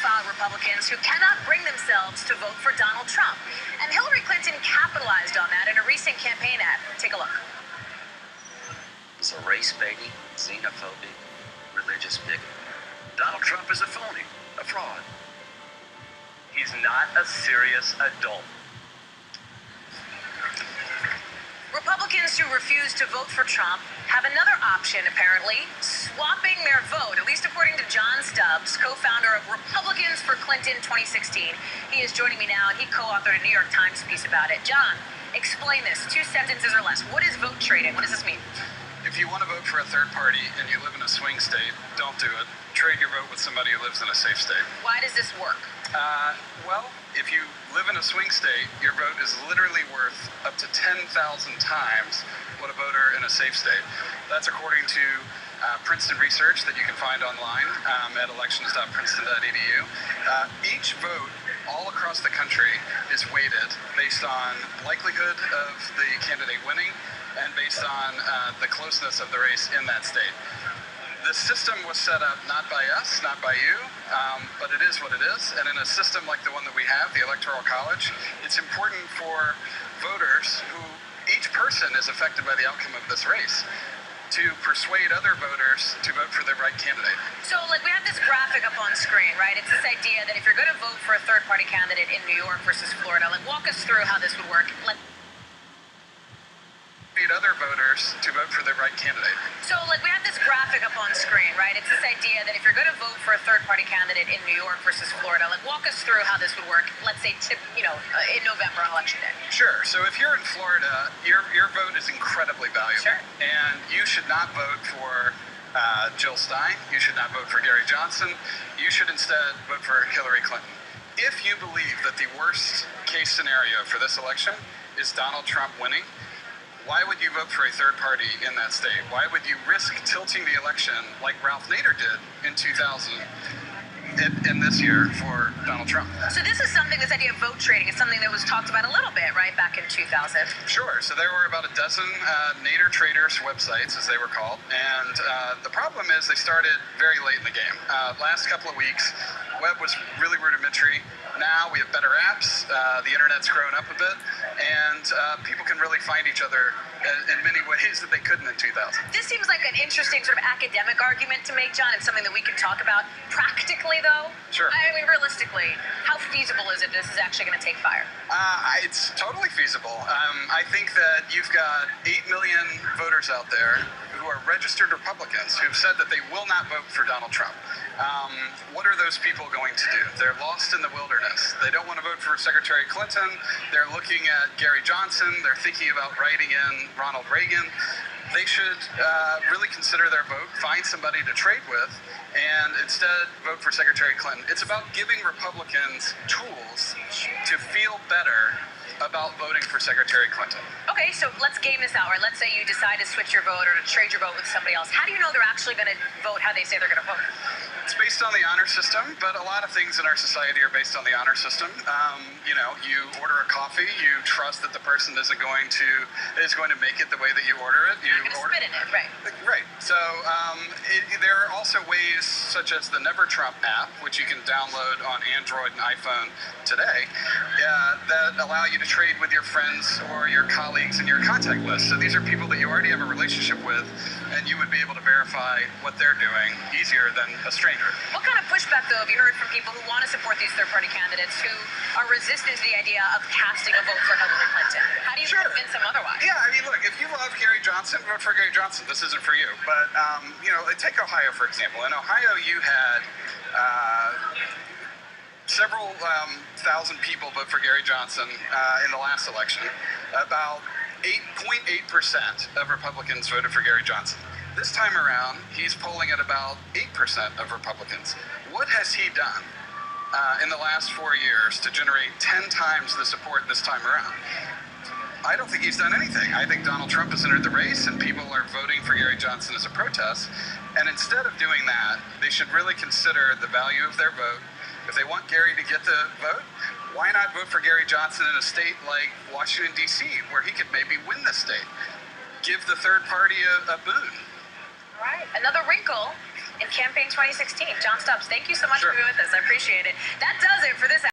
high-profile Republicans who cannot bring themselves to vote for Donald Trump. And Hillary Clinton capitalized on that in a recent campaign ad. Take a look. It's a race-baiting, xenophobic, religious bigot. Donald Trump is a phony, a fraud. He's not a serious adult. Republicans who refuse to vote for Trump have another option, apparently, swapping their vote, at least according to John Stubbs, co-founder of Republicans for Clinton 2016. He is joining me now, and he co-authored a New York Times piece about it. John, explain this. 2 sentences or less. What is vote trading? What does this mean? If you want to vote for a third party and you live in a swing state, don't do it. Trade your vote with somebody who lives in a safe state. Why does this work? Well, if you live in a swing state, your vote is literally worth up to 10,000 times what a voter in a safe state. That's according to Princeton research that you can find online at elections.princeton.edu. Each vote all across the country is weighted based on likelihood of the candidate winning and based on the closeness of the race in that state. The system was set up not by us, not by you, but it is what it is. And in a system like the one that we have, the Electoral College, it's important for voters who, each person is affected by the outcome of this race, to persuade other voters to vote for the right candidate. So, we have this graphic up on screen, right? It's this idea that if you're going to vote for a third-party candidate in New York versus Florida, walk us through how this would work. Other voters to vote for the right candidate. So, we have this graphic up on screen, right? It's this idea that if you're going to vote for a third-party candidate in New York versus Florida, walk us through how this would work, let's say, in November on Election Day. Sure. So if you're in Florida, your vote is incredibly valuable. Sure. And you should not vote for Jill Stein. You should not vote for Gary Johnson. You should instead vote for Hillary Clinton. If you believe that the worst case scenario for this election is Donald Trump winning, why would you vote for a third party in that state? Why would you risk tilting the election like Ralph Nader did in 2000 in this year for Donald Trump? So this is something, this idea of vote trading is something that was talked about a little bit, right, back in 2000? Sure. So there were about a dozen Nader traders websites, as they were called. And the problem is they started very late in the game. Last couple of weeks, web was really rudimentary. Now we have better apps, the internet's grown up a bit, and people can really find each other in many ways that they couldn't in 2000. This seems like an interesting sort of academic argument to make, John. It's something that we can talk about. Practically, though, sure. I mean, realistically, how feasible is it this is actually going to take fire? It's totally feasible. I think that you've got 8 million voters out there who are registered Republicans who've said that they will not vote for Donald Trump. What are those people going to do? They're lost in the wilderness. They don't want to vote for Secretary Clinton. They're looking at Gary Johnson. They're thinking about writing in Ronald Reagan. They should really consider their vote, find somebody to trade with, and instead vote for Secretary Clinton. It's about giving Republicans tools to feel better about voting for Secretary Clinton. Okay, so let's game this out, right? Let's say you decide to switch your vote or to trade your vote with somebody else. How do you know they're actually going to vote how they say they're going to vote? It's based on the honor system, but a lot of things in our society are based on the honor system. You order a coffee, you trust that the person is going to make it the way that you order it. You're going to spit in it, right? Right. So there are also ways such as the Never Trump app, which you can download on Android and iPhone today, that allow you to trade with your friends or your colleagues in your contact list. So these are people that you already have a relationship with, and you would be able to verify what they're doing easier than a stranger. What kind of pushback, though, have you heard from people who want to support these third-party candidates who are resistant to the idea of casting a vote for Hillary Clinton? How do you convince them otherwise? Yeah, I mean, look, if you love Gary Johnson, vote for Gary Johnson. This isn't for you. But, take Ohio, for example. In Ohio, you had several thousand people vote for Gary Johnson in the last election. About 8.8% of Republicans voted for Gary Johnson. This time around, he's polling at about 8% of Republicans. What has he done in the last 4 years to generate 10 times the support this time around? I don't think he's done anything. I think Donald Trump has entered the race and people are voting for Gary Johnson as a protest. And instead of doing that, they should really consider the value of their vote. If they want Gary to get the vote, why not vote for Gary Johnson in a state like Washington, D.C., where he could maybe win the state? Give the third party a boon. Right. Another wrinkle in campaign 2016. John Stubbs, thank you so much Sure. for being with us. I appreciate it. That does it for this